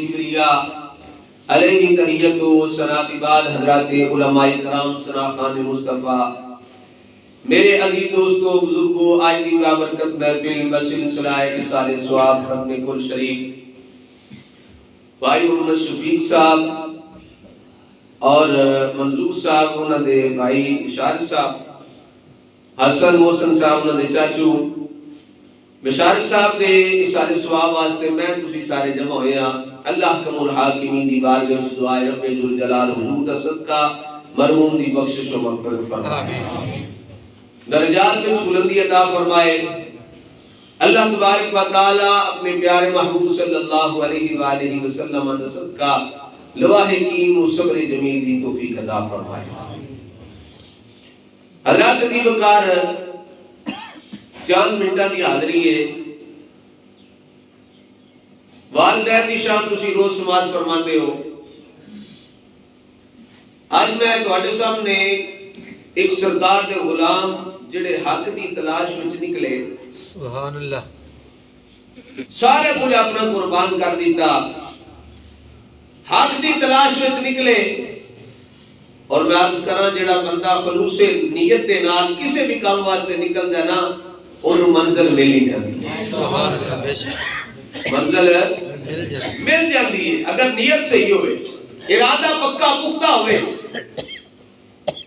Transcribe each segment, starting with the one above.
کبریا علیہ تحیت و ثناء بعد حضرات علماء کرام سناخان مصطفیٰ، میرے عزیز دوستو بزرگو، آج دی بابرکت محفل بسلسلہ اصال ثواب ختم کل شریف بھائی محمد شفیق صاحب اور منظور صاحب انہوں نے بھائی بشار صاحب، حسن محسن صاحب انہوں نے چاچو بشار صاحب دے اصال ثواب واسطے میں تسی سارے جمع ہوئے ہیں۔ اللہ کم الحاکمین دی بارگاہ وچ دعائے رب ذوالجلال حضور دا صدقہ مرحوم دی بخشش و مغفرت فرمائے، درجات میں بلندی عطا فرمائے۔ اللہ تبارک و تعالی اپنے پیارے محبوب صلی اللہ علیہ وآلہ وسلم دا صدقہ لواہ کیم و صبر جمیل دی توفیق عطا فرمائے۔ حضرات دی وقار چند منٹہ دی حاضری ہے، والدین دی شان تسی روز سماعت فرماندے ہو۔ آج میں تواڈے سامنے ایک سردار دے غلام جڑے حق دی تلاش وچ نکلے، سبحان اللہ، سارے کچھ اپنا قربان کر دیتا، حق دی تلاش وچ نکلے، اور میں عرض کراں جڑا بندہ خلوص نیت دے نال کسے بھی کام واسطے نکلدا نا انہوں منزل مل ہی جاتی ہے۔ سبحان اللہ، بے شک منزل مل جاتی ہے اگر نیت صحیح ہوئے، ارادہ پکا پختہ ہوئے،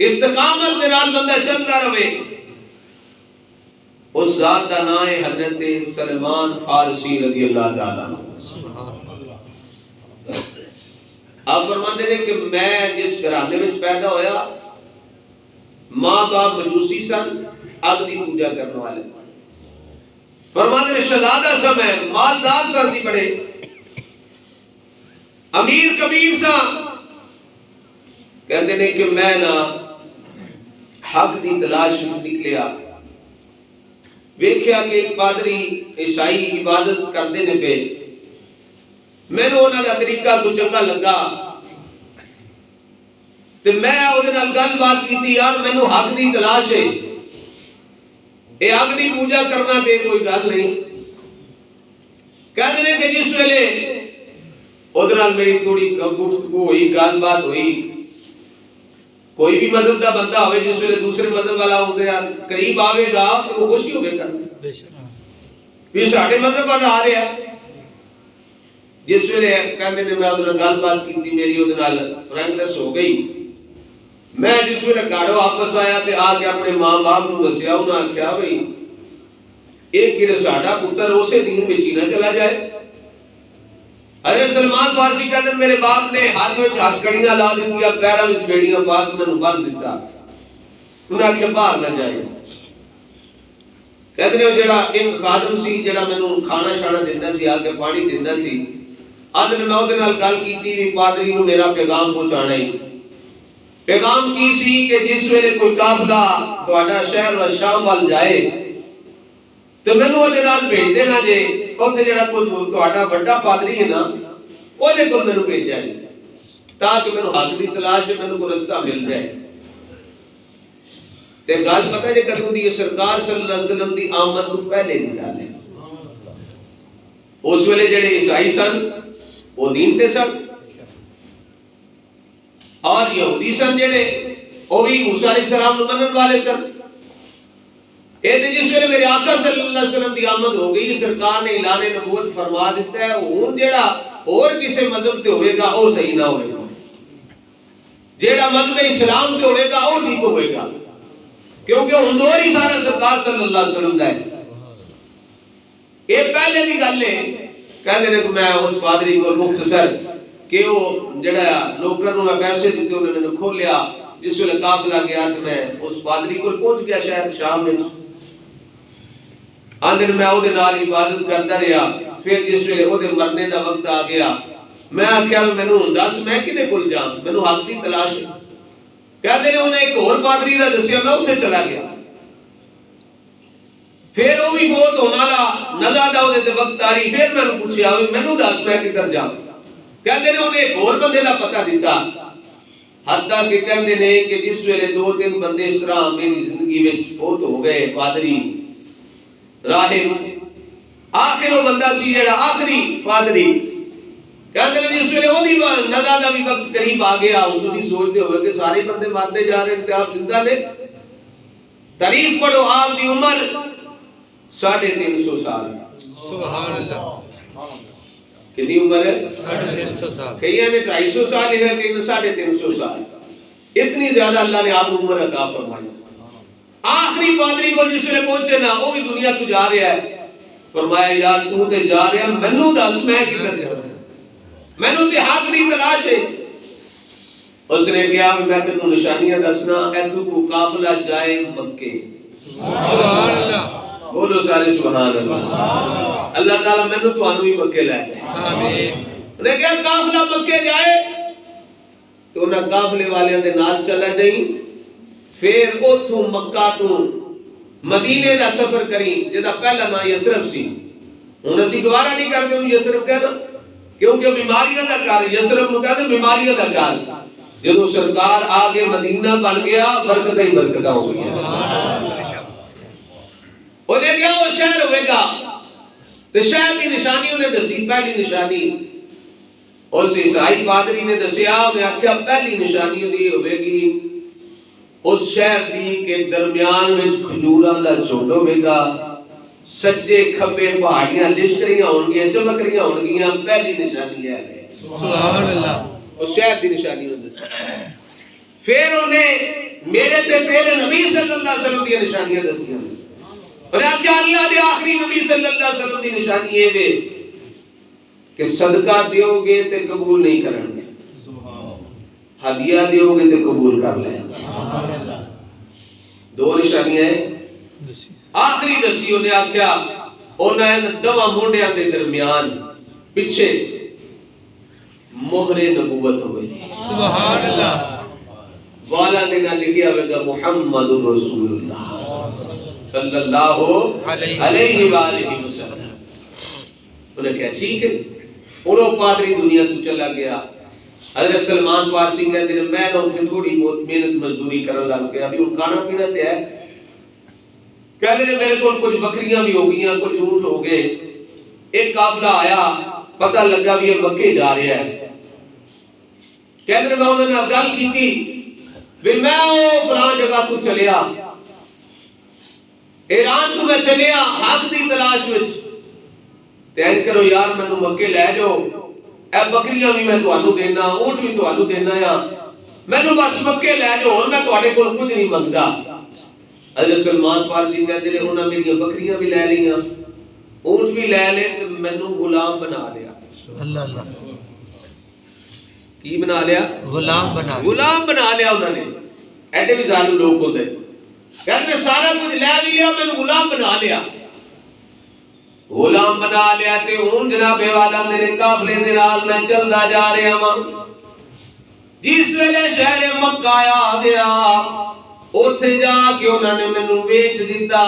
استقامت دے نال بندہ چلتا رہے۔ اس ذات دا نام ہے حضرت سلمان فارسی رضی اللہ تعالیٰ عنہ۔ سبحان اللہ، آپ فرماتے ہیں کہ میں جس گھرانے میں پیدا ہویا، ماں باپ مجوسی سن، اگ دی پوجا کرنے والے، فرماتے ہیں شہزادہ سا میں، مالدار سا سی بڑے، امیر کبیر سا، کہتے ہیں کہ میں نا حق دی تلاش وچ نکلیا، ویکھیا کہ ایک پادری عیسائی عبادت کردے نے پہ، میں نے انہاں دا طریقہ کچھ چنگا لگا تے میں اودے نال گل بات کیتی، یار مینوں حق دی تلاش ہے، اے حق دی پوجا کرنا تے کوئی گل نہیں۔ کہتے ہیں کہ جس ویلے اودے نال میری تھوڑی گفتگو ہوئی، گل بات ہوئی، کوئی بھی مذہب دا بندہ ہوئے جس ویلے دوسرے مذہب والا ہو گیا قریب آوے گا تو وہ خوشی ہوئے کر بے شک بھی ساڑھے مذہب والا آ رہا ہے۔ جس ویلے کہتے ہیں میں ادھر گل بات کی تھی، میری ادھر فرینکنس ہو گئی، میں جس ویلے گھر واپس آیا تے آ کے اپنے ماں باپ نو دسیا، انہاں آکھیا بھئی ایک کڑے ساڈا پتر اسے دین وچ ہی نہ چلا جائے۔ حضرت سلمان فارسی کہتے ہیں میرے باپ نے ہاتھ وچ ہاتھ کڑیاں لا دتیاں، پیراں وچ بیڑیاں پا کے مینوں بن دتا، انہاں آکھیا باہر نہ جائے۔ کہتے ہیں جڑا ایک خادم سی جڑا مینوں کھانا شانا دیندا سی، آ کے پانی دیندا سی، اج میں اودے نال گل کیتی وی پادری نو میرا پیغام پہنچانا ہے۔ پیغام کی سی کہ جس ویلے کوئی قافلہ تہاڈا شہر و شام وال جائے تے مینوں اودے نال بھیج دینا جے، اوتھے جڑا کوئی تہاڈا بڑا پادری ہے نا اودے کول مینوں بھیجیا جے تاکہ مینوں حق دی تلاش ہے، مینوں کوئی رستہ مل جائے۔ تے گل پتہ جے کدوں دی سرکار صلی اللہ علیہ وسلم دی آمد تو پہلے دی گل ہے۔ اس ویلے جڑے عیسائی سن وہ دین تے سن، اور یہودی سن جڑے وہ بھی موسیٰ علیہ السلام نو منن والے سن۔ اے تے جس ویلے میرے آقا صلی اللہ علیہ وسلم دی آمد ہو گئی، سرکار نے اعلان نبوت فرما دیتا ہے، ہن جڑا اور کسے مذہب تے ہوئے گا او صحیح نہ ہوئے گا، جڑا مذہب اسلام تے ہوئے گا او ٹھیک ہوئے گا، کیونکہ ہن دور ہی سارا سرکار صلی اللہ علیہ وسلم دا ہے۔ اے پہلے دی گل ہے۔ کہندے نے کہ میں اس پادری کو مختصر کہ وہ جڑا نوکر نو میں پیسے دیتے انہوں نے کھولیا، جس ویلے قافلہ گیا تو میں اس پادری کو پہنچ گیا شہر شام وچ، آندے میں اودے نال عبادت کردا رہیا۔ پھر جس ویلے اودے مرنے دا وقت آ گیا، میں آکھیا مینوں دس میں کدے کول جاں، مینوں حق دی تلاش ہے۔ کہندے نے انہیں ایک اور پادری دا دسیا، میں اوتھے چلا گیا۔ پھر وہ بھی بہت ہونا والا نزا دا اودے تے وقت آ رہی، پھر میں پوچھیا مینوں دس میں کدھر جاں۔ کہندے نے انہیں ایک اور بندے دا پتہ دیتا، حتیٰ کہ کہندے نے کہ جس ویلے دو تین بندے اس طرح میری زندگی وچ فوت ہو گئے، پادری راہب، آخر وہ بندہ سی جڑا آخری پادری کہتے ہیں جس ویلے وہ بھی نزا دا بھی وقت قریب آ گیا ہوں تسی سوچتے ہوئے کہ سارے بندے مرتے جا رہے ہیں تے آپ زندہ نے تعریف پڑھو آپ دی عمر 350 سال سبحان اللہ کتنی عمر ہے 350 سال کئی نے 250 سال ہے کئی نے 350 سال اتنی زیادہ اللہ نے آپ کو عمر عطا فرمائی آخری پادری کو جس ویلے پہنچے نا وہ بھی دنیا تو جا رہا ہے فرمایا یار تو تے جا رہا مینوں دس میں کدھر جا مینوں تے حق دی تلاش ہے اس نے کہا میں تینوں نشانیاں دسنا ایتھوں کو قافلہ جائے مکے سبحان اللہ بولو سارے سبحان اللہ اللہ تعالیٰ میں نے تو آنو ہی مکے لائے گئے آمین انہیں کہا قافلہ مکے جائے تو انہیں قافلے والے اندے نال چلا جائیں پھر اتھوں مکہ تو مدینے دا سفر کریں جیدہ پہلا نا یسرف سی انہیں اسی دوارہ نہیں کرتے انہیں یسرف کہنا کیونکہ بیماریاں دا کار یسرف نو کہتے بیماریاں دا کار جدو سرکار آگے مدینہ بن گیا برکتیں ہی برکتہ ہو گیا انہیں کیا وہ شہر ہوئے گا تو شہر کی نشانی انہیں دسی پہلی نشانی اس عیسائی پادری نے دسیا انہیں آکھیا پہلی نشانی دی ہوئے گی اس شہر دی کے درمیان میں کھجوراں دا جھنڈ ہوئے گا سجے کھبے پہاڑیاں لشکریاں ہونگیاں چمکریاں ہونگیاں پہلی نشانی ہے سبحان اللہ اس شہر دی نشانی انہیں دسیا پھر انہیں میرے تے تیرے نبی صلی اللہ علیہ وسلم دی نشانیاں دسیاں اور آکھیا اللہ دے آخری نبی صلی اللہ علیہ وسلم دی نشانی یہ ہے کہ صدقہ دیو گے تے قبول نہیں کریں گے ہدیہ دیو گے تے قبول کر لیں دو نشانیاں ہیں آخری دسیوں نے آکھیا انہیں دوا موڑیاں دے درمیان پیچھے مہر نبوت ہوئے سبحان اللہ والا دینا لکھیا ہوئے گا محمد رسول اللہ صلی اللہ علیہ وآلہ وسلم انہیں کہا ٹھیک ہے انہوں پادری دنیا تو چلا گیا حضرت سلمان فارسی کہتے ہیں میں نہ تھے تھوڑی بہت محنت مزدوری کرنے لگ گیا ابھی ان کھانا پینا تے ہے کہتے ہیں میرے کو کچھ بکریاں بھی ہو گئیاں کچھ اونٹ ہو گئے ایک قافلہ آیا پتہ لگا بھی یہ مکے جا رہا ہے کہتے ہیں میں انہوں نے گل کی تھی بھی میں فلاں جگہ تو چلیا ایران تو میں چلیا حق دی تلاش وچ تین کرو یار میں تو مکے لے جاؤ اے بکریاں بھی میں تو آنو دینا اونٹ بھی تو آنو دینا یا میں تو بس مکے لے جاؤ اور میں تو آنے کو کچھ نہیں مانگدا حضرت سلمان فارسی کہتے ہیں انہوں نے میری بکریاں بھی لے لیا اونٹ بھی لے لے تو میں نے غلام بنا لیا اللہ اللہ کی بنا لیا غلام بنا لیا انہوں نے ایڈے بھی ظالم لوگ ہوتے کہتے ہیں سارا کچھ لے بھی لیا میں نے غلام بنا لیا تے ہوں جناب والا میرے قافلے دے نال میں چلدا جا رہا ہاں جس ویلے شہر مکہ آ گیا اوتھے جا کے انہوں نے مینوں ویچ دیتا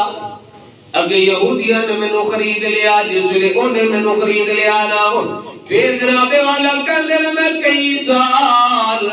اگے یہودیاں نے مینوں خرید لیا جس ویلے انہیں مینوں خرید لیا نا پھر جناب والا کہندے نے میں کئی سال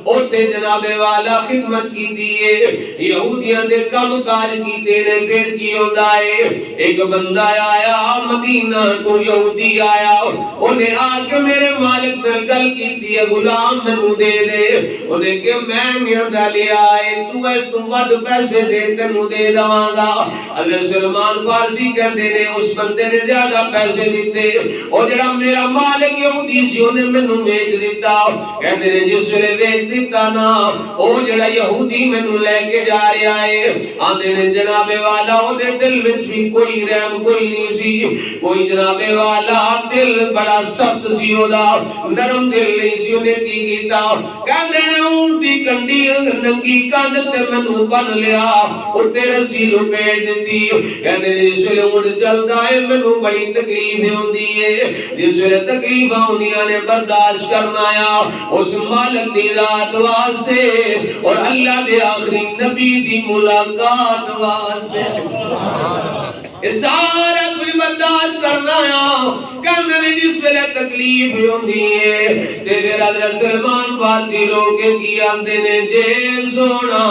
اوتھے جناب والا خدمت کیتی ہے یہودیاں دے کم کاج کیتے نے پھر کی ہوندا ہے ایک بندہ آیا مدینہ تو یہودی آیا انہیں آ کے میرے مالک نے گل کیتی ہے غلام مینوں دے دے انہیں کہ میں میاں لیا ہے تو اس تو ود پیسے دے تینوں دے دواں گا حضرت سلمان فارسی کہندے نے اس بندے نے زیادہ پیسے دیتے اور جڑا میرا مالک یہودی سی انہیں مینوں بیچ دیتا کہندے نے جس ویلے بیچ دیتا نا او جڑا یہودی مینوں لے کے جا رہا ہے آندے نے جناب والا او دے دل وچ بھی کوئی رحم کوئی نہیں سی کوئی جناب والا دل بڑا سخت سی اودا نرم دل نہیں سی انہیں کی کیتا کہندے نے اون دی کنڈی ننگی کند تے مینوں بن لیا او تے رسی لپیٹ دتی کہندے نے جس ویلے اون چلدا ہے مینوں بڑی تکلیف ہوندی ہے جس ویلے تکلیف ہوندیاں نے برداشت کرنا آیا اس مالک دی ذات واسطے اور اللہ دے آخری نبی دی ملاقات واسطے سارا کچھ برداشت کرنا آیا کہنے نے جس ویلے تکلیف ہوندی ہے تے پھر حضرت سلمان فارسی رو کے کی آندے نے جے سونا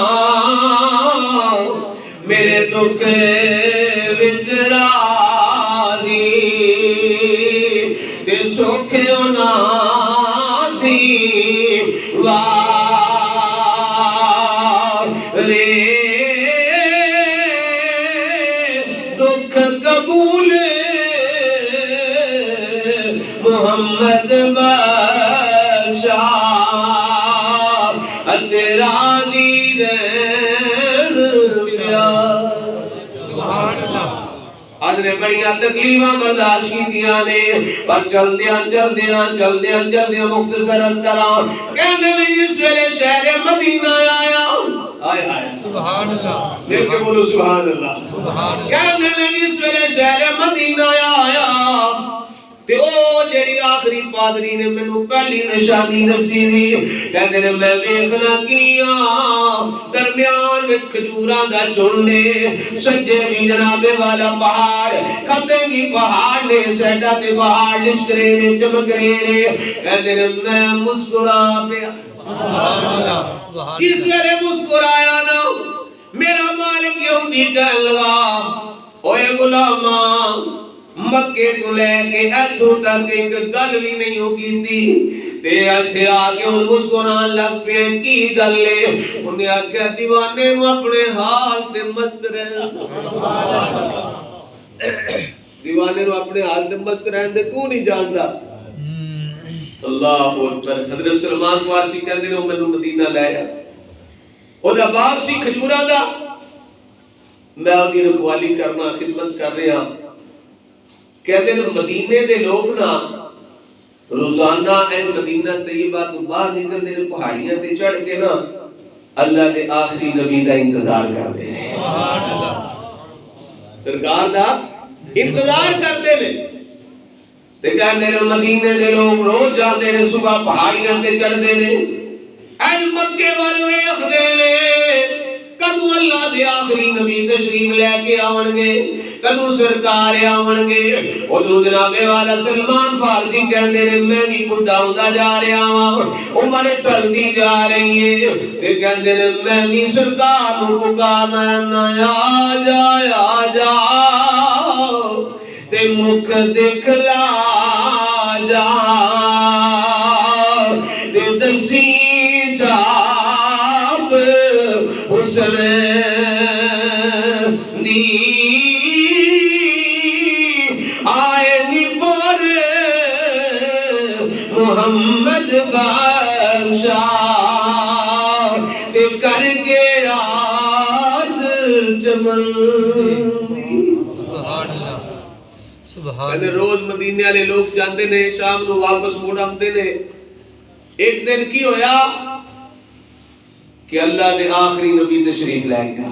میرے دکھ وچ راضی تے سکھ ہونا رے دکھ قبول محمد بخشا تیرا دین پیار سبحان اللہ آج نے بڑیاں تکلیفاں برداشت کیتیاں نے پر چلدیاں مختصر کران کہندے نے جس ویلے شہر مدینہ آیا آئے سبحان اللہ مل کے بولو سبحان اللہ سبحان اللہ کہندے نے جس ویلے شہر مدینہ آیا تے او جڑی آخری پادری نے مینوں پہلی نشانی دسی دی کہندے نے میں ویکھنا کیاں درمیان وچ کھجوراں دا جھنڈ سجے بھی جناب والا پہاڑ کھبے بھی پہاڑ نے سیڈا تے پہاڑ لشکرے نے چمک رہے نے کہندے نے میں مسکرا پیا سبحان اللہ سبحان اس ویلے مسکرایا نا میرا مالک یہودی کہن لگا اوے غلاماں مکے تو لے کے ایتھوں تک ایک گل بھی نہیں ہو کیتی تے ایتھے آ کے ہن مسکران لگ پے کی گل ہے انہیں آکھیا دیوانے نو اپنے حال تے مست رہن دیوانے نو اپنے حال تے مست رہن دے تو نہیں جاندا اللہ اکبر حضرت سلمان فارسی کہندے نے مینوں مدینہ لے آیا اوندا باغ سی کھجوراں دا میں اودی رکھوالی کرنا خدمت کر رہا کہتے ہیں مدینے دے لوگ نا روزانہ اے مدینہ طیبہ تو باہر نکل دے پہاڑیاں تے چڑھ کے نا اللہ دے آخری نبی دا انتظار کر دے سبحان اللہ سرکار دا انتظار کرتے ہیں تے کہتے ہیں مدینے دے لوگ روز جاتے ہیں صبح پہاڑیاں تے چڑھ دے نے اے مکے والے اخدے نے کدوں اللہ دے آخری نبی تشریف لے کے آون گے کدوں سرکار آون گے ادھر جناب والا سلمان فارسی کہندے نے میں بھی بڈھا ہوندا جا رہا ہاں عمر ٹلدی جا رہی ہے تے کہندے نے میں بھی سرکار نوں پکارنا آ جا تے مکھ دکھلا جا تے دسی جاب حسن دی محمد بخشا تے کر کے راز چمن سبحان اللہ سبحان اللہ روز مدینے والے لوگ جاندے نے شام نو واپس موڑ آندے نے ایک دن کی ہویا کہ اللہ دے آخری نبی تشریف لے کے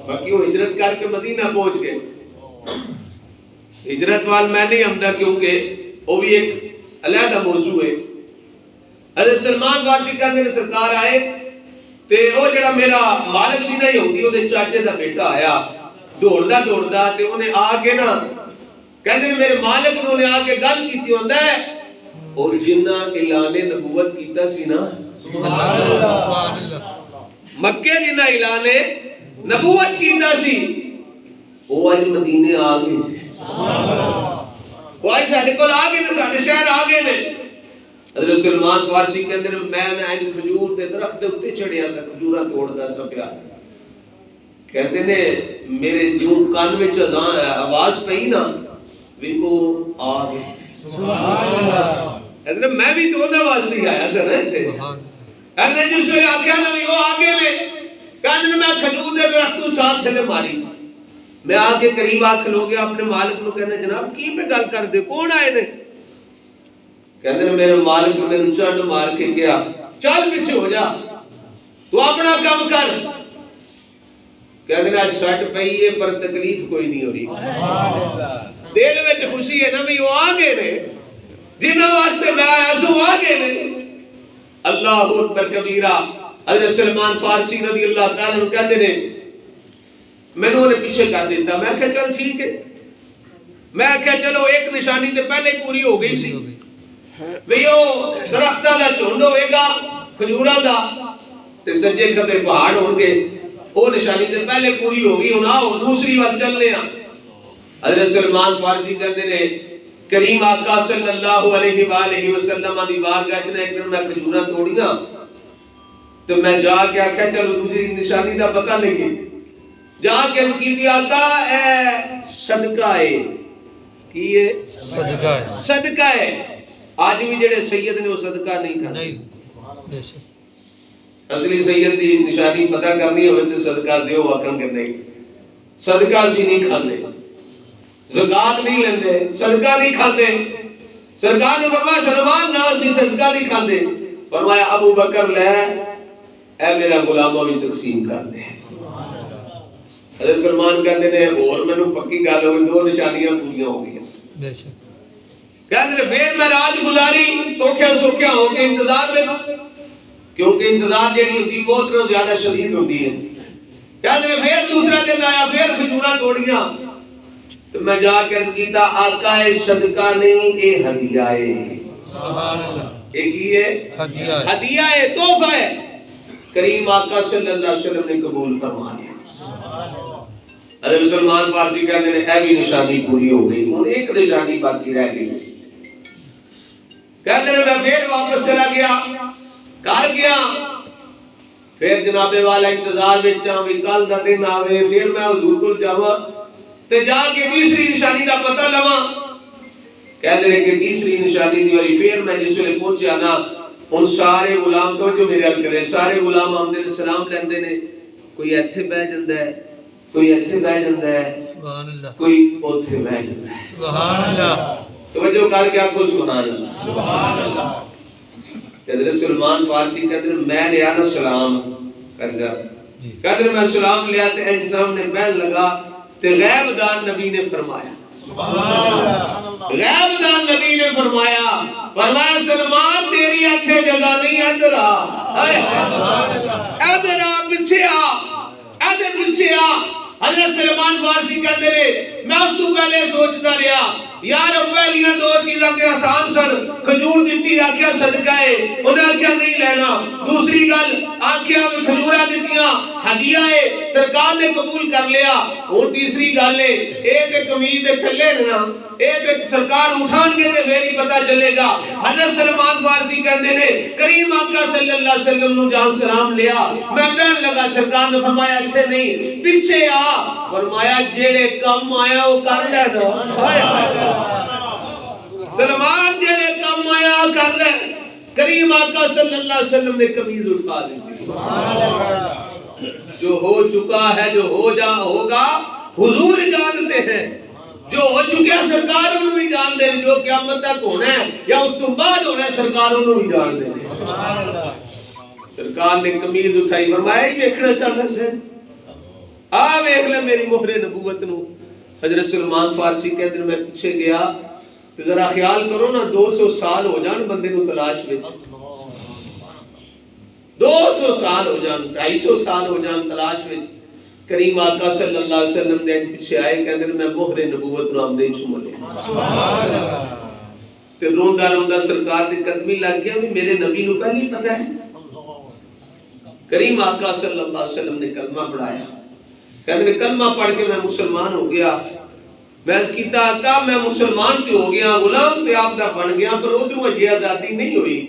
باقی وہ ہجرت کر کے مدینہ پہنچ گئے ہجرت وال میں نہیں آمدا کیونکہ وہ بھی ایک علیحدہ موضوع ہے حضرت سلمان فارسی کہندے نے سرکار آئے تے او جڑا میرا مالک سی نہیں ہوندی او دے چاچے دا بیٹا آیا دوڑدا تے انہیں آ کے نا کہندے نے میرے مالک نے آ کے گل کیتی ہوندا ہے اور جنہ اعلان نبوت کیتا سی نا سبحان اللہ مکے جنہ اعلان نبوت کیتا سی او اج مدینے آ گئے جی وہ آج ساڑھے کول آگے نے ساڑھے شہر آگے نے حضرت سلمان فارسی کے اندر میں آج کھجور دے درخت دے اتے چڑھیا سا کھجورہ توڑدا سا پیا کہتے نے میرے جو کان وچ آواز پئی نا وی او آ گئے سبحان اللہ حضرت میں بھی تو آواز نہیں آیا سر ایسے حضرت جس ویلے آکھیا نا وی او آگے نے کہتے میں کھجور دے درخت تو ساتھ تھلے ماری میں آگے قریب آ کھلو گیا اپنے مالک نو کہنا جناب کی پہ گل کر دے کون آئے نے کہتے ہیں میرے مالک نے میرے چانڈ مار کے کیا چل پیچھے ہو جا تو اپنا کام کر کہتے ہیں آج سٹ پئی ہے پر تکلیف کوئی نہیں ہو رہی دل میں خوشی ہے نا بھی وہ آگے نے جنہ واسطے میں آیا سو آگے نے اللہ اکبر کبیرہ حضرت سلمان فارسی رضی اللہ تعالیٰ عنہ کہتے ہیں میں نے پیچھے کر دیتا میں کہا چل ٹھیک ہے میں کہا چلو ایک نشانی تے پہلے پوری ہو گئی سی ویو درختہ دا چونڈ ہوئے گا کھجوراں دا تے سجے کبے پہاڑ ہوں گے وہ نشانی تے پہلے پوری ہو گئی ہوں آؤ دوسری وقت چلنے ہیں حضرت سلمان فارسی کہتے ہیں کریم آقا صلی اللہ علیہ وآلہ وسلم دی بارگاہ چ ایک دن میں کھجوراں توڑیاں تو میں جا کے آکھیا چلو دوسری نشانی دا پتہ نہیں جا کے کیتی آقا اے صدقہ ہے کی ہے صدقہ ہے صدقہ ہے آج بھی جڑے سید نے وہ صدقہ نہیں کھاتے نہیں بے شک اصلی سید دی نشانی پتہ کرنی ہوئے تو صدقہ دیو آکھن کے نہیں صدقہ اسی نہیں کھاندے زکات نہیں لیندے صدقہ نہیں کھاندے سرکار نے فرمایا سلمان نہ اسی صدقہ نہیں کھاندے فرمایا ابو بکر لے اے میرا غلاموں بھی تقسیم کر دے حضرت سلمان کہتے ہیں اور میں نے پکی گل ہوئی دو نشانیاں پوریاں ہو گئی بے شک کہتے ہیں پھر میں رات گزاری توکھیا سوکھیا ہو کے انتظار میں کیونکہ انتظار جڑی ہوتی بہت زیادہ شدید ہوتی ہے کہتے ہیں پھر دوسرا دن آیا پھر کھجوراں توڑیاں تو میں جا کر کیتا آقا ہے صدقہ نہیں اے ہدیہ ہے سبحان اللہ ایک ہی ہے ہدیہ ہے ہدیہ ہے تحفہ ہے کریم آقا صلی اللہ علیہ وسلم نے قبول فرما لیا حضرت سلمان فارسی کہتے ہیں اے بھی نشانی پوری ہو گئی ہوں ایک نشانی باقی رہ گئی کہتے ہیں میں پھر واپس چلا گیا کر گیا پھر جناب والا انتظار میں چاہاں بھی کل دا دن آوے پھر میں حضور کو جاواں تے جا کے تیسری نشانی دا پتہ لواں کہتے ہیں کہ تیسری نشانی دی والی پھر میں جس ویلے پہنچیا نا ان سارے غلام تو جو میرے ال کرے سارے غلام آمدے نے سلام لیندے نے کوئی ایتھے بیٹھ جاندا ہے کوئی ایتھے بیٹھ جاندا ہے سبحان اللہ کوئی اوتھے بیٹھ جاندا ہے سبحان اللہ توجہ کر کے آپ کو سبحان اللہ سبحان اللہ حضرت سلمان فارسی کہتے ہیں میں لیا نا سلام کر جا کہتے ہیں میں سلام لیا تے انج سامنے بہن لگا تے غیب دان نبی نے فرمایا غیب دان نبی نے فرمایا سلمان تیری اتھے جگہ نہیں ادھر آ ادھر آ پیچھے آ ادھر پیچھے آ حضرت سلمان فارسی کہتے رہے میں اس تو پہلے سوچتا رہا یار پہلیاں دو چیزاں تے آسان سن کھجور دتی آکھیا صدقہ ہے انہاں آکھیا نہیں لینا دوسری گل آکھیا کھجوراں دتیاں ہدیہ ہے سرکار نے قبول کر لیا اور تیسری گل ہے اے تے قمیض دے تھلے نا اے تے سرکار اٹھان کے تے پھر ہی پتہ چلے گا حضرت سلمان فارسی کہندے نے کریم آقا صلی اللہ علیہ وسلم نو جان سلام لیا میں کہن لگا سرکار نے فرمایا ایتھے نہیں پیچھے آ فرمایا جڑے کم آیا وہ کر لے نا ہائے ہائے سلمان جڑے کم آیا کر لے کریم آقا صلی اللہ علیہ وسلم نے قمیض اٹھا دی جو ہو چکا ہے جو ہوگا حضور جانتے ہیں جو ہو چکے ہیں سرکار انہوں بھی جان دے جو قیامت تک ہونا ہے یا اس تو بعد ہونا ہے سرکار انہوں بھی جان دے سرکار نے قمیض اٹھائی فرمایا ہی دیکھنا چاہنا سے ویکھ لے میری مہر نبوت نو حضرت سلمان فارسی کے اندر میں پیچھے گیا تو ذرا خیال کرو نا 200 سال ہو جان بندے نو تلاش وچ 200 سال ہو جان 250 سال ہو جان تلاش وچ کریم آقا صلی اللہ علیہ وسلم دے پیچھے آئے کہ اندر میں مہر نبوت نو آمدے چوم لیا سبحان اللہ تے روندا روندا سرکار دی قدمی لگ گیا بھی میرے نبی نو پہلے ہی پتہ ہے کریم آقا صلی اللہ علیہ وسلم نے کلمہ پڑھایا کہتے ہیں کلمہ پڑھ کے میں مسلمان ہو گیا میں اس کیتا آقا میں مسلمان تے ہو گیا غلام تے آپ دا بن گیا پر ادھروں یہ آزادی نہیں ہوئی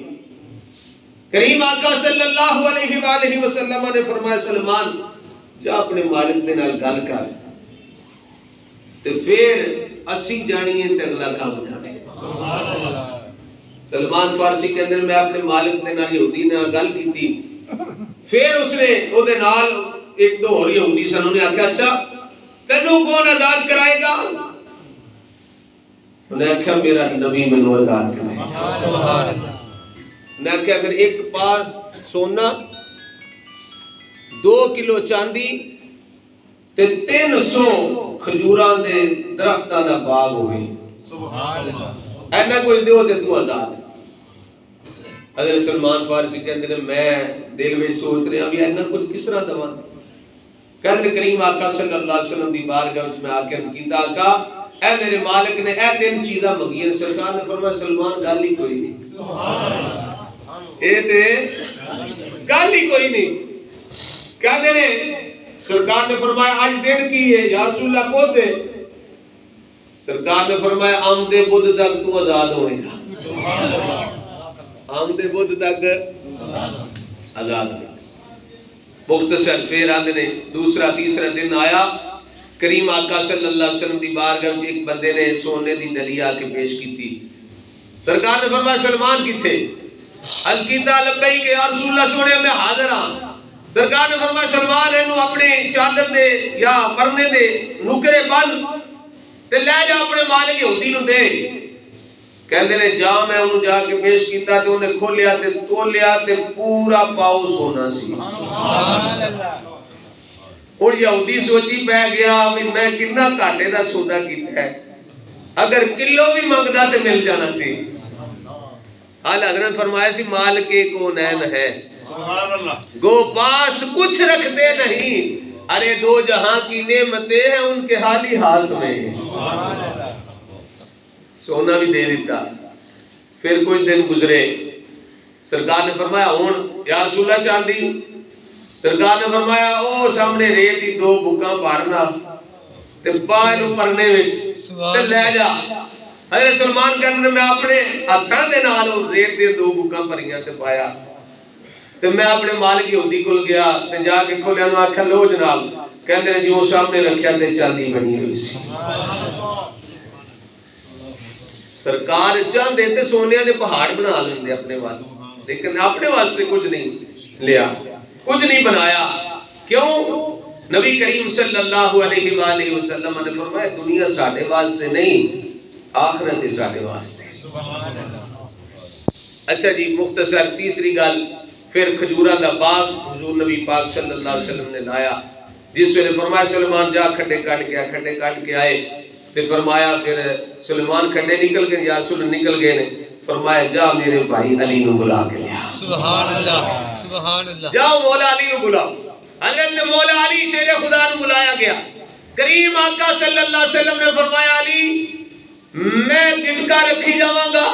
کریم آقا صلی اللہ علیہ وآلہ وسلم نے فرمایا سلمان جا اپنے مالک دے نال گل کر تے پھر اسی جانی ہے تے اگلا کام جانے سلمان فارسی کے اندر میں اپنے مالک دے نال یہودی نال گل کیتی پھر اس نے او دے نال ایک دو اور یہودی سن انہوں نے آکھا اچھا تینوں کون آزاد کرائے گا انہوں نے آکھا میرا نبی منو آزاد کرائے گا سبحان اللہ انہوں نے آکھا اگر ایک پاس سونا 2 کلو چاندی تے 300 کھجوران دے درختان دا باغ ہوئے سبحان اللہ اینا کوئی دیو تے تو آزاد ہے حضرت سلمان فارسی کہتے ہیں میں دل میں سوچ رہا بھی اینا کچھ کس طرح دوان کہتے ہیں کریم آقا صلی اللہ علیہ وسلم دی بارگاہ وچ میں آ کے عرض کیتا آقا اے میرے مالک نے اے 3 چیزاں منگیاں سرکار نے فرمایا سلمان گل ہی کوئی نہیں سبحان اللہ اے تے گل ہی کوئی نہیں کہتے ہیں سرکار نے فرمایا آج دن کی ہے یا رسول اللہ کو دے سرکار نے فرمایا آمد بدھ تک تو آزاد ہوئے گا، آمد بدھ تک آزاد ہوئے گا۔ مختصر پھر آدھے نے دوسرا تیسرا دن آیا، کریم آقا صلی اللہ علیہ وسلم دی بارگاہ وچ ایک بندے نے سونے دی ڈلی آ کے پیش کی تھی۔ سرکار نے فرمایا سلمان کتھے؟ عرض کیتا لبیک یا رسول اللہ سونے میں حاضر ہاں۔ سرکار نے فرمایا سلمان اینو اپنے چادر دے یا پرنے دے نکرے بند تے لے جا اپنے مالک یہودی نو دے۔ کہندے نے جا میں انہوں جا کے پیش کیتا تے انہیں کھولیا تے تولیا تے پورا پاؤ سونا سی۔ اور یہودی سوچی پہ گیا میں کتنا کاٹے دا سودا کیتا ہے، اگر کلو بھی منگدا تے مل جانا سی۔ آل حضرت فرمایا سی مالک کونین ہے، گو پاس کچھ رکھتے نہیں، ارے دو جہاں کی نعمتیں ہیں ان کے حالی حال میں۔ سونا بھی دے دیتا۔ پھر کچھ دن گزرے، سرکار نے فرمایا ہون یا رسول اللہ چاندی؟ سرکار نے فرمایا او سامنے ریت دی دو بکاں پارنا تے پائنو پرنے وچ تے لے جا۔ حضرت سلمان کہنے میں اپنے ہتھاں دے نال ریت دی دو بکاں پریاں تے پایا تے میں اپنے مالک یہودی کول گیا تے جا کے کھولیا نو آکھیا لو جناب، کہندے نے جو سامنے رکھیا تے چاندی بنی ہوئی سی۔ سرکار چاندے تے سونے دے پہاڑ بنا لیندے اپنے واسطے، لیکن اپنے واسطے کچھ نہیں لیا، کچھ نہیں بنایا۔ کیوں؟ نبی کریم صلی اللہ علیہ وآلہ وسلم نے فرمایا دنیا ساڑھے واسطے نہیں، آخرت ساڑھے واسطے۔ اچھا جی مختصر تیسری گل، پھر کھجورہ دا باغ حضور نبی پاک صلی اللہ علیہ وسلم نے لایا، جس نے فرمایا سلیمان جا کھڈے کاٹ کے آئے تے فرمایا پھر سلیمان کھڈے نکل گئے، یا رسول نکل گئے نے، فرمایا جا میرے بھائی علی نو بلا کے لیا۔ سبحان اللہ، سبحان اللہ۔ جاؤ مولا علی نو بلاؤ۔ حضرت مولا علی شیر خدا نو بلایا گیا۔ کریم آقا صلی اللہ علیہ وسلم نے فرمایا علی میں دنکا رکھی جاواں گا،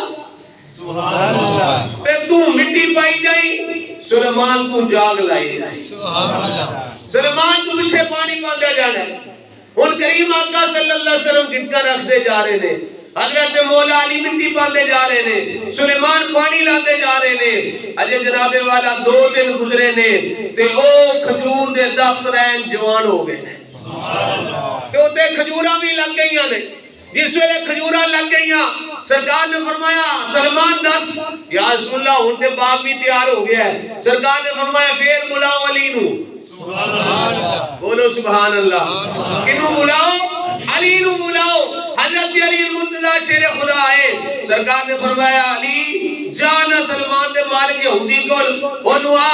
سبحان اللہ، تے تو مٹی پائی جائی، سلیمان تو جاگ لائی جائی۔ سبحان اللہ، سلیمان تو پیچھے پانی پاندے جانا ہے۔ ان کریم آقا صلی اللہ علیہ وسلم دنکا رکھ دے جا رہے نے، حضرت مولا علی مٹی پاندے جا رہے نے، سلیمان پانی لاندے جا رہے نے۔ اجے جناب والا 2 دن گزرے نے تے او کھجور دے درخت رہن جوان ہو گئے نے، تے اوتے کھجوراں بھی لگ گئیاں نے۔ جس ویلے کھجوراں لگ گئیاں سرکار نے فرمایا سلمان دس یا رسول اللہ ہن تے باغ بھی تیار ہو گیا ہے۔ سرکار نے فرمایا پھر بلاؤ علی نو، بولو سبحان اللہ۔ کنو بلاؤ؟ علی نو بلاؤ۔ حضرت علی المرتضی شیر خدا آئے، سرکار نے فرمایا علی جانا سلمان دے مالک یہودی کول اونوں آ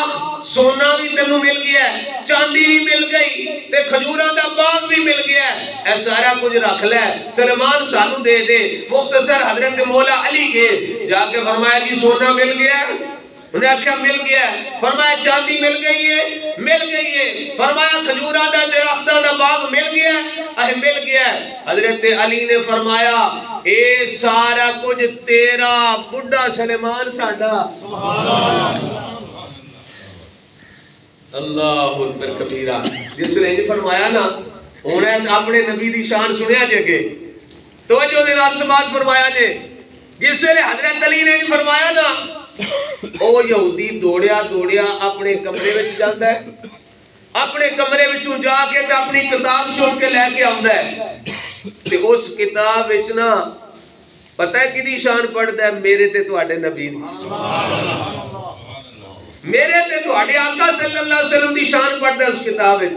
سونا بھی تینوں مل گیا ہے، چاندی بھی مل گئی تے کھجوراں دا باغ بھی مل گیا ہے، اے سارا کچھ رکھ لے، سلمان سانو دے دے۔ مختصر حضرت مولا علی کے جا کے فرمایا جی سونا مل گیا ہے؟ انہیں آکھیا مل گیا ہے۔ فرمایا چاندی مل گئی ہے؟ مل گئی ہے۔ فرمایا کھجوراں دا درختاں دا باغ مل گیا ہے؟ مل گیا ہے۔ حضرت علی نے فرمایا اے سارا کچھ تیرا بڑھا سلیمان ساڈا۔ اللہ اکبر کبیرہ۔ جس نے یہ فرمایا نا انہیں اپنے نبی دی شان سنیا جے گے توجہ دے نال سماعت فرمایا جے۔ جس نے حضرت علی نے فرمایا نا او یہودی دوڑیا اپنے کمرے وچ جاندا ہے، اپنے کمرے وچوں جا کے تے اپنی کتاب چن کے لے کے آندا ہے تے اس کتاب وچ نا پتہ ہے کدی شان پڑھدا ہے؟ میرے تے تواڈے نبی دی، میرے تے تواڈے آقا صلی اللہ علیہ وسلم دی شان پڑھدا ہے اس کتاب وچ۔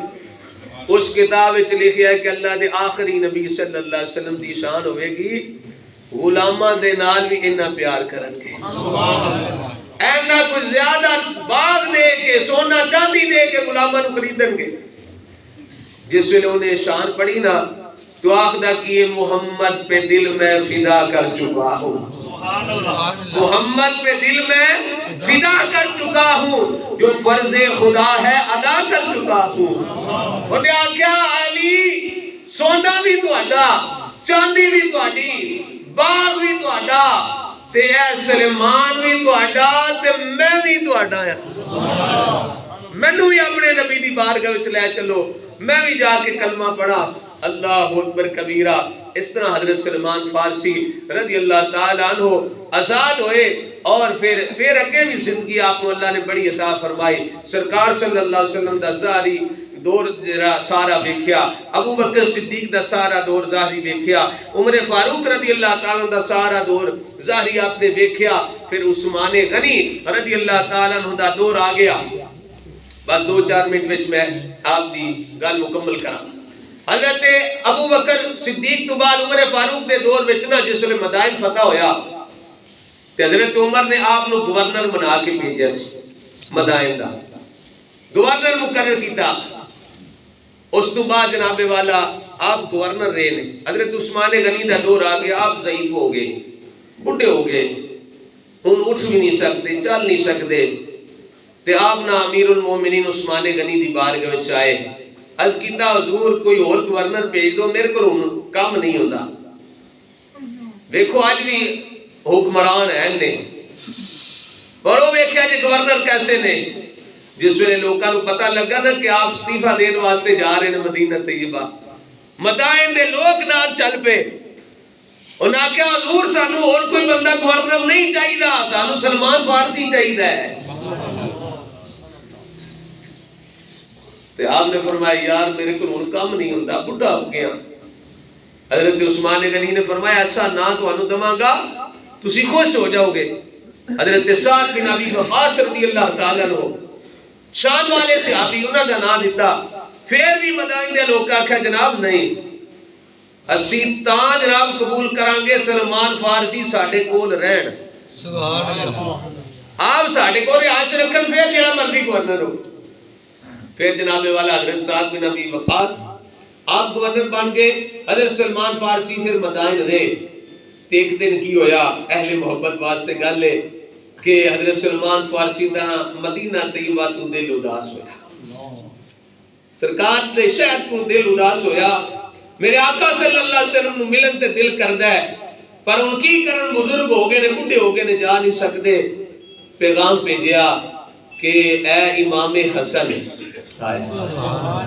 اس کتاب وچ لکھیا ہے کہ اللہ دے آخری نبی صلی اللہ علیہ وسلم دی شان ہوے گی غلاماں دے نال بھی انہاں پیار کرن گے، اینا کچھ زیادہ باغ دے کے سونا چاندی دے کے غلاماں نو خریدن گے۔ جس ویلے انہیں شان پڑھی نا تو آخدہ کہ یہ محمد پہ دل میں فدا کر چکا ہوں، محمد پہ دل میں فدا کر چکا ہوں، جو فرض خدا ہے ادا کر چکا ہوں۔ انہیں آکھیا علی سونا بھی تہاڈا، چاندی بھی تہاڈی، باغ بھی تہاڈا تے اے سلیمان بھی تہاڈا تے میں بھی تہاڈا ہاں۔ مینوں بھی اپنے نبی دی بارگاہ وچ لے چلو، میں بھی جا کے کلمہ پڑھا۔ اللہ اکبر کبیرہ۔ اس طرح حضرت سلمان فارسی رضی اللہ تعالیٰ عنہ آزاد ہوئے اور پھر اگے بھی زندگی آپ کو اللہ نے بڑی عطا فرمائی. سرکار صلی اللہ علیہ وسلم دا ظاہری دور سارا ویکھیا, ابو بکر صدیق دا سارا دور ظاہری ویکھیا, عمر فاروق رضی اللہ تعالیٰ دا سارا دور ظاہری آپ نے ویکھیا, پھر عثمان غنی رضی اللہ تعالیٰ عنہ دا دور آ گیا. بس 2-4 منٹ وچ میں آپ دی گل مکمل کراں. حضرت ابو بکر صدیق تو بعد عمر فاروق دے دور وچ نا جس ویلے مدائن فتح ہویا تے حضرت عمر نے آپ نو گورنر بنا کے بھیجیا سی, مدائن دا گورنر مقرر کیتا. اس تو بعد جناب والا آپ گورنر رہے نے. حضرت عثمان غنی دا دور آ گیا, آپ ضعیف ہو گئے, بڈھے ہو گئے, ہن اٹھ بھی نہیں سکتے, چل نہیں سکتے. تے آپ نا امیر المومنین عثمان غنی دی بارگاہ وچ آئے, عرض کیتا حضور کوئی اور گورنر بھیج دو, میرے کو کام نہیں ہوتا. دیکھو اج بھی حکمران ہیں نے, پر وہ ویکھیا جی گورنر کیسے نے. جس ویلے لوکاں نوں پتہ لگا نا کہ آپ استعفا دین واسطے جا رہے ہیں مدینہ طیبہ, مدائن دے لوگ نال چل پے. انہاں آکھیا حضور سانو اور کوئی بندہ گورنر نہیں چاہیدا, سانو سلمان فارسی چاہیدا ہے. تے آپ نے فرمایا یار میرے کو ہن کام نہیں ہوندا, بڈھا ہو گیا. حضرت عثمان غنی نے فرمایا ایسا نہ تانوں دواں گا تسی خوش ہو جاؤ گے. حضرت سعد بن ابی وقاص رضی اللہ تعالیٰ عنہ شان والے صحابی, انہاں دا نام دیتا. پھر بھی مدائن دے لوگ آکھیا جناب نہیں, اسی تاں جناب قبول کران گے سلمان فارسی ساڈے کول رہن. سبحان اللہ. آپ ساڈے کول رہائش رکھن, پھر جڑا مرضی گورنر ہو. پھر جناب والا حضرت سعد بن ابی وقاص آپ گورنر بن گئے. حضرت سلمان فارسی پھر مدائن رہے. ایک دن کی ہویا, اہل محبت واسطے گل ہے کہ حضرت سلمان فارسی دا مدینہ طیبہ تو دل اداس ہویا, سرکار دے شہر تو دل اداس ہویا. میرے آقا صلی اللہ علیہ وسلم نو ملن تے دل کردا ہے, پر ان کی کرن بزرگ ہو گئے نے, بڈھے ہو گئے نے, جا نہیں سکتے. پیغام بھیجیا کہ اے امام حسن,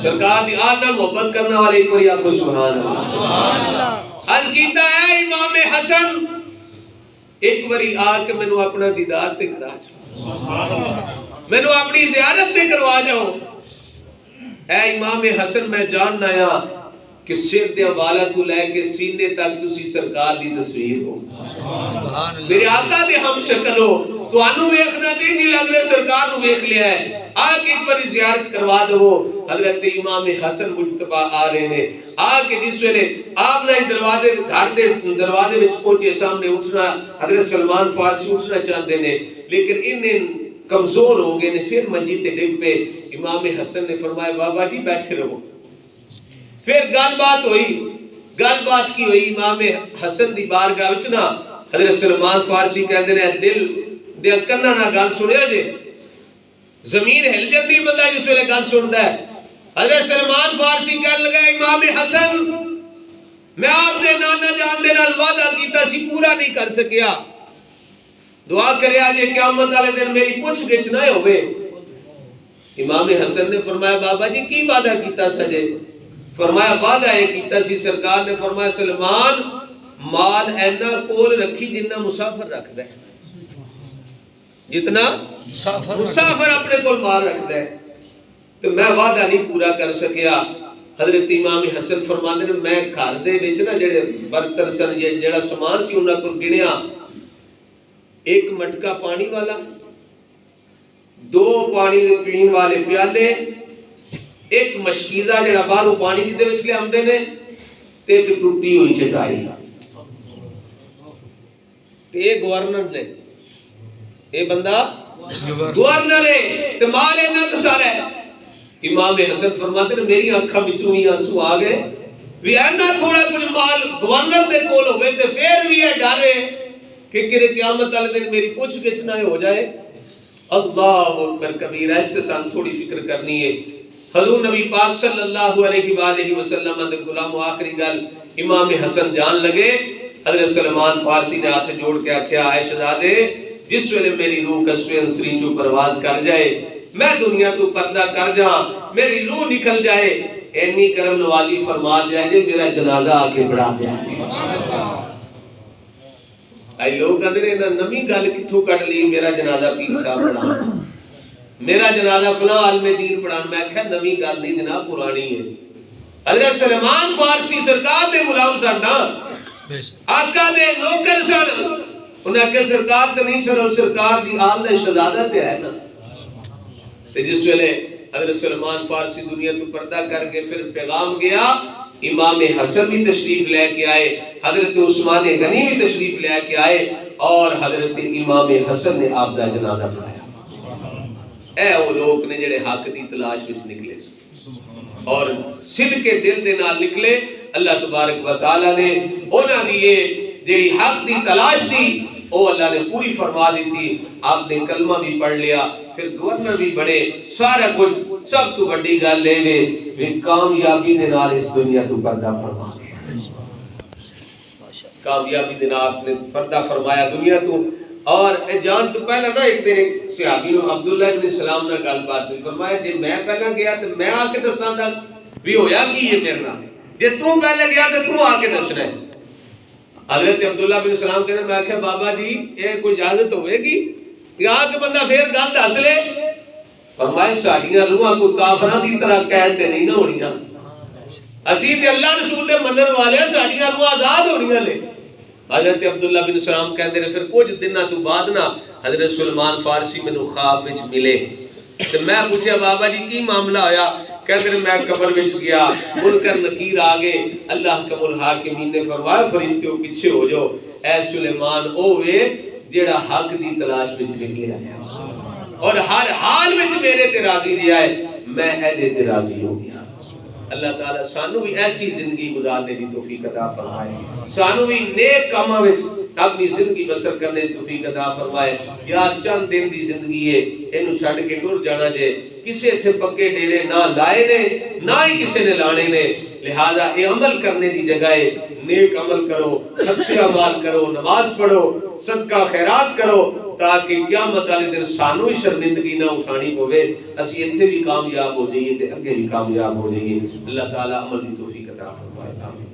سرکار دی آل نال محبت کرنے والے ایک بار آکھو سبحان اللہ. عرض کیتا اے امام حسن ایک باری آ کے مینوں اپنا دیدار تے کرا جاؤ, مینوں اپنی زیارت تے کروا جاؤ. اے امام حسن میں جاننا آیا کہ سر دے والا تو لے کے سینے تک تسی سرکار دی تصویر ہو, میرے آقا دے ہم شکل ہو. تو انو ویکھنا تے نہیں لگ رہے سرکار نو ویکھ لیا ہے, آ کے ایک باری زیارت کروا دو. حضرت امام حسن مجتبی آ رہے نے, آ کے جس ویلے آپ نے دروازے گھر دے دروازے وچ پہنچے, سامنے اٹھنا حضرت سلمان فارسی اٹھنا چاہتے نے, لیکن انہیں کمزور ہو گئے نے, پھر منجی تے ڈگ پے. امام حسن نے فرمایا بابا جی بیٹھے رہو. پھر گل بات ہوئی. گل بات کی ہوئی امام حسن دی بارگاہ وچ نا حضرت سلمان فارسی کہندے نے دل دے کناں نال گل سنیا جے, زمین ہل جاندی بندہ جس ویلے گل سندا ہے. حضرت سلمان فارسی کہن لگا امام حسن میں آپ دے نانا جان دے نال وعدہ کیتا سی پورا نہیں کر سکیا, دعا کریا جے قیامت والے دن میری پوچھ گچھ نہ ہوے. امام حسن نے فرمایا بابا جی کی وعدہ کیتا سجے؟ فرمایا وعدہ ہے کیتا سی. سرکار نے فرمایا سلمان مال اینا کول رکھی جنہ مسافر رکھدا ہے, جتنا مسافر اپنے کول مال رکھدا ہے, تو میں وعدہ نہیں پورا کر سکیا. حضرت امام حسن فرماندے نے میں گھر دے وچ نا جڑے برتن سن جڑا سامان سی انہاں کول گنیا, ایک مٹکا پانی والا, 2 پانی دے پین والے پیالے, ایک مشکیزہ جڑا باہروں پانی دے وچ لے آندے نے, تے ایک ٹوٹی ہوئی چٹائی. تے گورنر نے, اے بندہ گورنر ہے تے مال اینا تے سارا ہے. امام حسن فرماتے ہیں میری آنکھاں وچوں ہی آنسو آ گئے, وی اینا تھوڑا کچھ مال گورنر دے کول ہوے تے پھر بھی اے ڈر ہے کہ کرے قیامت والے دن میری پوچھ گچھ نہ ہو جائے. اللہ اکبر کبیرہ. اس تے سان تھوڑی فکر کرنی ہے. حضور نبی پاک صلی اللہ علیہ وآلہ وسلم دے غلام آخری گل امام حسن جان لگے. حضرت سلمان فارسی نے ہاتھ جوڑ کے آکھیا اے شہزادے جس ویلے میری روح قصوے انسری چوں پرواز کر جائے, میں دنیا تو پردہ کر جاں, میری روح نکل جائے, اینی کرم نوازی فرما دیا جے میرا جنازہ آ کے پڑھا دیا آئی لوگ کہتے ہیں نمی گل کتھوں کٹ لی میرا جنازہ پیر صاحب پڑھا میرا جنازہ فلاں عالم دین پڑھا میں کہا نمی گل نہیں جناب پرانی ہے حضرت سلمان فارسی سرکار دے غلام سن نا آقا دے نوکر سن انہیں کہ سرکار تے نہیں سن سرکار دی آل دے شہزادہ تے ہے نا تے جس ویلے حضرت سلمان فارسی دنیا تو پردہ کر کے پھر پیغام گیا امام حسن بھی تشریف لے کے آئے حضرت عثمان غنی بھی تشریف لے کے آئے اور حضرت امام حسن نے آپ دا جنازہ پڑھایا اے وہ لوگ نے جڑے حق دی تلاش وچ نکلے اور صدق کے دل دے نال نکلے اللہ تبارک و تعالی نے انہاں دی یہ جڑی حق دی تلاش سی او اللہ نے پوری فرما دیتی آپ نے کلمہ بھی پڑھ لیا پھر گورنر بھی بڑے سارا کچھ سب تو بڑی گل لے لے پھر کامیابی دے نال اس دنیا تو پردہ فرما کامیابی دے نال آپ نے پردہ فرمایا دنیا تو اور جان تو پہلا نا ایک دن صحابی نو عبداللہ ابن سلام نے گل بات ہوئی فرمایا جے میں پہلا گیا تو میں آ کے دساں دا بھی ہویا کی یہ میرے نال جے تو پہلے گیا تو تو آ کے دسنا ہے حضرت عبداللہ بن سلام کہنے میں کہا بابا جی یہ کوئی اجازت ہوئے گی یہاں کہ بندہ پھر گل دس لے فرمائے ساڈیاں روحاں کوئی کافراں دی طرح قید تے نہیں نہ ہونیاں اسی تے اللہ رسول دے منن والے ساڈیاں روحاں آزاد ہونیاں لے حضرت عبداللہ بن سلام کہندے نے پھر کچھ دنوں تو بعد نا حضرت سلمان فارسی مینوں خواب وچ ملے تے میں پوچھیا بابا جی کی معاملہ ہویا کہتے ہیں میں قبر وچ گیا منکر نکیر آگے اللہ کم الحاکمین نے فرمایا فرشتوں پیچھے ہو جاؤ اے سلیمان او وے جیڑا حق دی تلاش وچ نکلیا ہے اور ہر حال وچ میرے تے راضی رہیا ہے میں اے تے راضی ہو گیا اللہ تعالیٰ سانو بھی ایسی زندگی گزارنے دی توفیق عطا فرمائے سانو بھی نیک کاماں وچ اپنی زندگی بسر کرنے دی توفیق عطا فرمائے یار چند دن دی زندگی ہے اینو چھڈ کے ٹر جانا جے کسے تھے پکے ڈیرے نہ لائے نے نہ ہی کسے نے لانے نے لہذا یہ عمل کرنے دی جگہ ہے نیک عمل کرو اچھے اعمال کرو نماز پڑھو صدقہ خیرات کرو تاکہ قیامت والے دن سانو ہی شرمندگی نہ اٹھانی پوے اسی ایتھے بھی کامیاب ہو جائیے تے اگے بھی کامیاب ہو جائیے اللہ تعالی عمل دی توفیق عطا فرمائے آمین